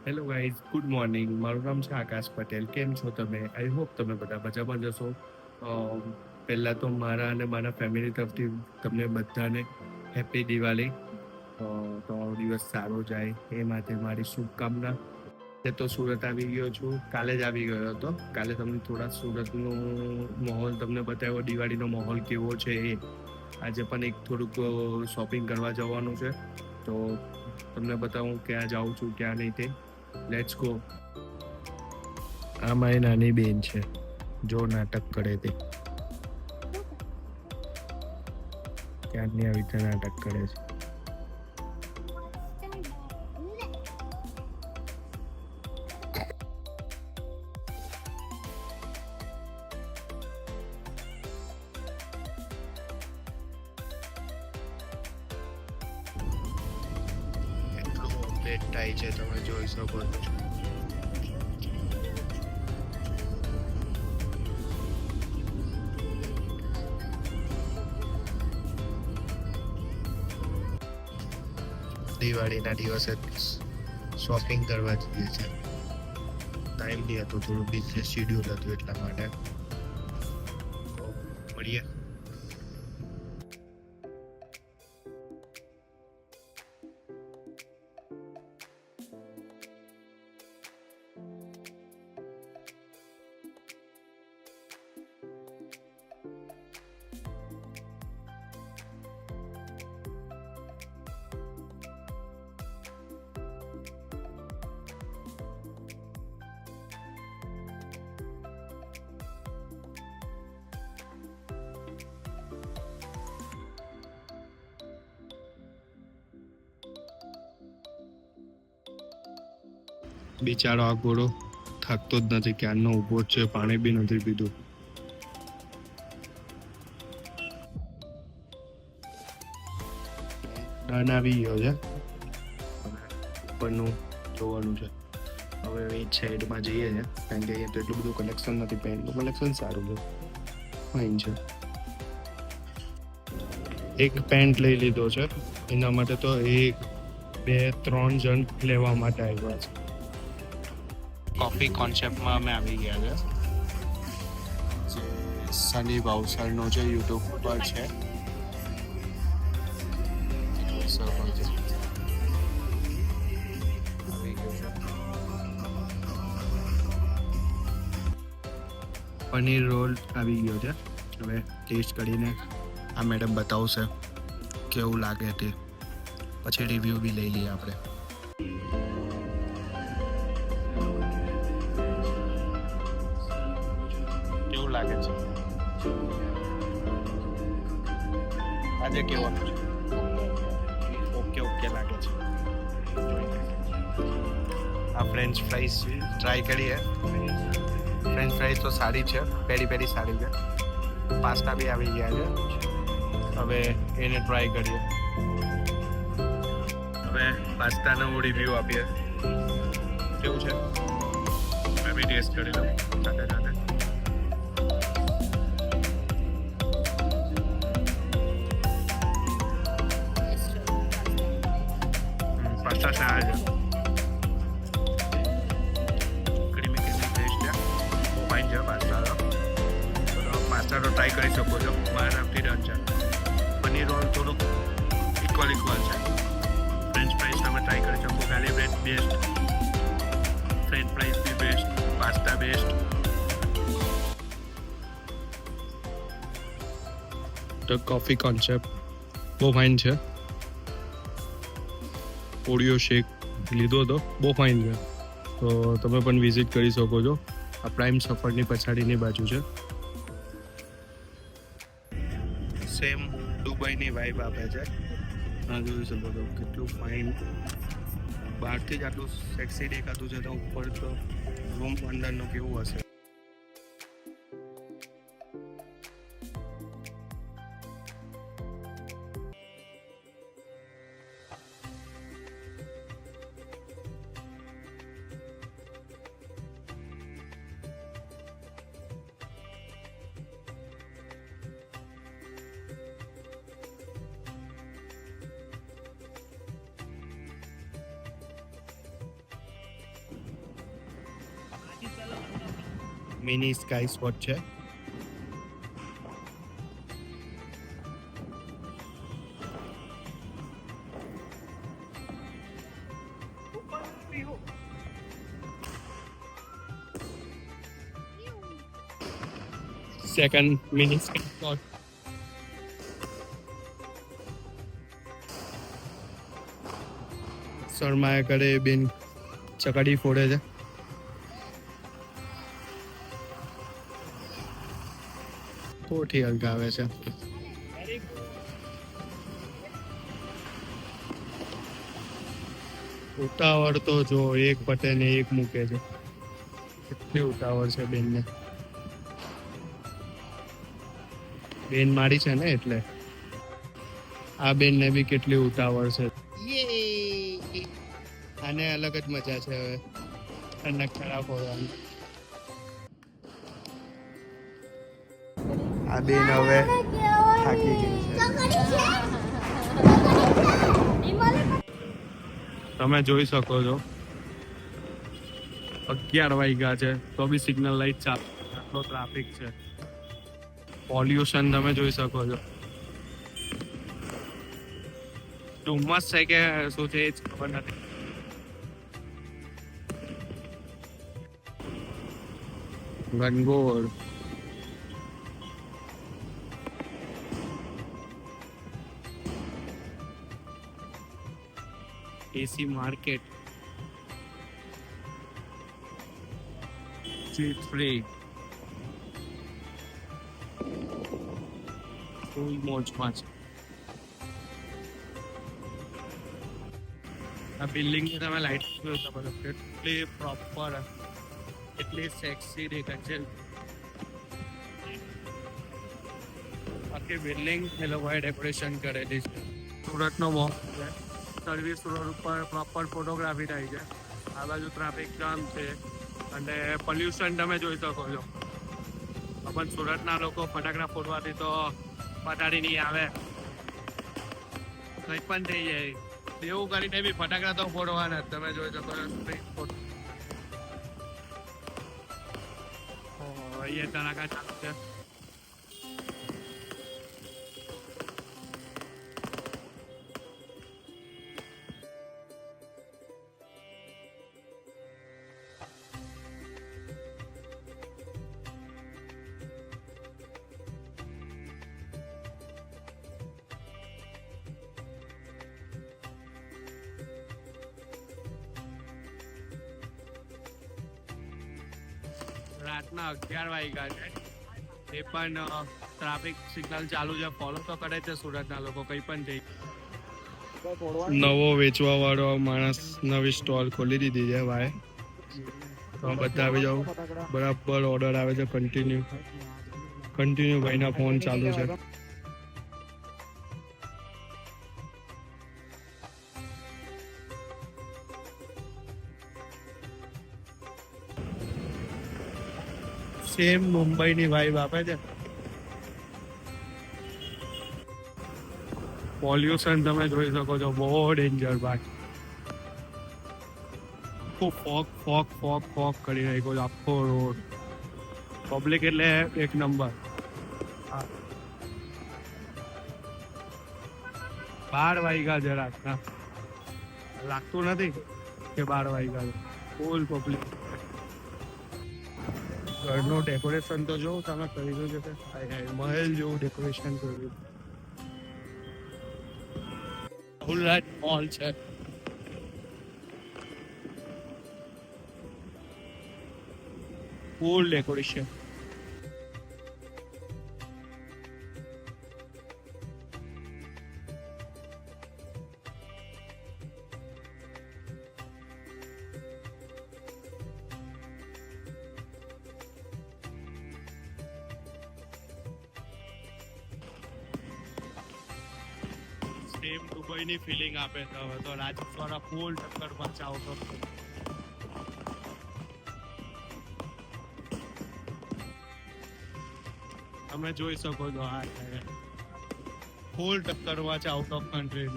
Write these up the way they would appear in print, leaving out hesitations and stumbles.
Hello guys, good morning. મારું નામ છે આકાશ પટેલ. કેમ છો તમે? આઈ હોપ તમે બધા મજામાં જશો. પહેલાં તો મારા અને મારા ફેમિલી તરફથી તમને બધાને હેપી દિવાળી. તમારો દિવસ સારો જાય એ માટે મારી શુભકામના. તો સુરત આવી ગયો છું, કાલે જ આવી ગયો હતો. કાલે તમને થોડા સુરતનો માહોલ તમને બતાવ્યો, દિવાળીનો માહોલ કેવો છે એ. આજે પણ એક થોડુંક શોપિંગ કરવા જવાનું છે, તો તમને બતાવું ક્યાં જાઉં છું ક્યાં નહીં તે. Let's go. આ મારી નાની બેન છે, જો નાટક કરે તે. ક્યાંની આવી રીતે નાટક કરે છે. એટલું લેટ થાય છે, તમે જોઈ શકો છો. દિવાળીના દિવસે શોપિંગ કરવા જઈએ છીએ. ટાઈમ નહીં હતો, થોડું બિઝનેસ શેડ્યુલ હતું એટલા માટે. મળીએ. બિચારો આ ઘોડો થાકતો જ નથી, ક્યારનો ઊભો જ છે, પાણી બી નથી પીધું. ડન આવી ગયો છે, ઉપરનું જોવાનું છે. હવે એ સાઈડમાં જઈએ છે, કારણ કે અહીંયા તો એટલું બધું કલેક્શન નથી. પેન્ટનું કલેક્શન સારું છે, ફાઇન છે. એક પેન્ટ લઈ લીધો છે, એના માટે તો 1 2 3 જણ લેવા માટે આવ્યા છે. કોફી કોન્સેપ્ટમાં અમે આવી ગયા છે, જે સની ભાવસરનો છે, યુટ્યુબ પર છે. પનીર રોલ આવી ગયો છે. હવે ટેસ્ટ કરીને આ મેડમ બતાવશે કેવું લાગે તે, પછી રિવ્યૂ બી લઈ લઈએ આપણે. કેવું લાગે છે આજે? કેવાનું છે? ઓકે લાગે છે. આ ફ્રેન્ચ ફ્રાઈઝ ટ્રાય કરીએ. ફ્રેન્ચ ફ્રાઈઝ તો સારી છે, પેરી સારી છે. પાસ્તા બી આવી ગયા છે, હવે એને ટ્રાય કરીએ. હવે પાસ્તાનો રિવ્યૂ આપીએ, કેવું છે. મેં બી ટેસ્ટ કરી લઉં સાથે સાથે. પાસ્તા સારા છે, ક્રીમી ટેસ્ટ છે, ફાઇન છે પાસ્તાનો. પાસ્તા તો ટ્રાય કરી શકો છો, મારા નામથી ડન છે. પનીર રોલ થોડુંક ઇક્વલ છે. ફ્રેન્ચ ફ્રાઈઝ તમે ટ્રાય કરી શકો. Garlic bread best, French fries બી બેસ્ટ, પાસ્તા બેસ્ટ. તો કોફી કોન્સેપ્ટ બહુ ફાઇન છે. ઓડિયો શેક લીધો હતો, બહુ ફાઇન છે. તો તમે પણ વિઝિટ કરી શકો છો. આ પ્રાઇમ સફરની પછાડીની બાજુ છે. સેમ દુબઈની વાઇબ આપે છે. આ જોઈ શકો છો કેટલું ફાઇન. બહારથી જ આટલું સેક્સી દેખાતું છે, તો ઉપર તો રૂમ અંદરનું કેવું હશે. મિની સ્કાય સ્પોટ છે. Second mini sky spot. શર્માએ કરે બેન ચકડી ફોડે છે. કોઠી હલકાવે છે. ઉતાવળ તો જો એક પટે ને એક મૂકે છે. કેટલી ઉતાવળ છે બેનને. બેન મારી છે ને એટલે. આ બેન ને બી કેટલી ઉતાવળ છે. આને અલગ જ મજા છે હવે અને ખરાબ હોવાની. આ બેન હવે થાકી ગઈ છે. તમે જોઈ શકો છો 11 વાગ્યા છે તો બી સિગ્નલ લાઈટ ચાલુ. આટલો ટ્રાફિક છે. પોલ્યુશન તમે જોઈ શકો છો. ધુમ્મસ છે કે શું છે એ જ ખબર નથી. ગનગોર એસી માર્કેટ ફ્રી ફૂલ મોજમાં છે. આ બિલ્ડિંગ ની તમે લાઈટ જોઈ શકો છો કેટલી પ્રોપર એટલી સેક્સી દેખાય છે. આખી બિલ્ડિંગ એ લોકોએ ડેકોરેશન કરેલી છે. સુરતનો મોલ છે. સર્વિસ રોડ ઉપર પ્રોપર ફોટોગ્રાફી થાય છે. આ બાજુ ટ્રાફિક જામ છે અને પોલ્યુશન તમે જોઈ શકો છો. પણ સુરતના લોકો ફટાકડા ફોડવાથી તો પટાડી નહીં આવે. કંઈ પણ થઈ જાય એવું કરીને બી ફટાકડા તો ફોડવાના જ. તમે જોઈ શકો છો અહીંયા તડાકા ચાલુ છે. રાતના 11 વાગ્યા છે. એ પણ ટ્રાફિક સિગ્નલ ચાલુ છે. ફોલો તો કરે છે સુરતના લોકો. કંઈ પણ થઈ. નવો વેચવા વાળો માણસ નવી સ્ટોલ ખોલી દીધી છે ભાઈ. તો બધા આવી જાવ. બરાબર ઓર્ડર આવે છે. કન્ટિન્યુ ભાઈના ફોન ચાલુ છે. સેમ મુંબઈની વાઇબ આપે છે. પોલ્યુશન તમે જોઈ શકો છો. બહુ ડેન્જર ભાઈ. ફોક કરી નાખ્યો છે આખો રોડ. પબ્લિક એટલે એક નંબર. 12 વાગ્યા છે રાતના. લાગતું નથી કે 12 વાગ્યા છે. ફૂલ પબ્લિક. ઘરનું ડેકોરેશન તો જોઉં તમે કર્યું છે. મહેલ જેવું ડેકોરેશન કર્યું. રાહુલરાજ મોલ છે. ફૂલ ડેકોરેશન. સેમ દુબઈની ફિલિંગ આપે છે. હવે તો રાજસ્થાન ફૂલ ટક્કર બચાવ તો. તમે જોઈ શકો છો આ ફૂલ ટક્કરમાં છે આઉટ ઓફ કન્ટ્રી.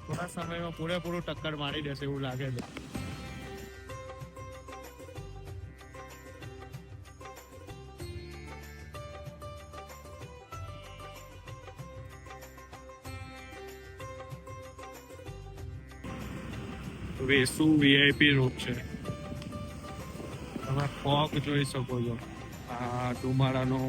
થોડા સમયમાં પૂરેપૂરું ટક્કર મારી દેશે એવું લાગે છે. વેસુ વીઆઈપી રોડ છે. તમે ફોગ જોઈ શકો છો. આ ધુમાડાનો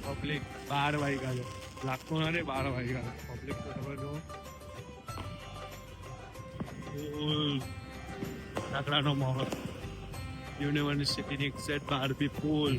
પબ્લિક 12 વાગ્યા છે. લાગતો નથી 12 વાગ્યા પબ્લિક તો તમે જો લાકડાનો માહોલ. યુનિવર્સિટીની એક્ઝેક્ટ બહાર બી ફૂલ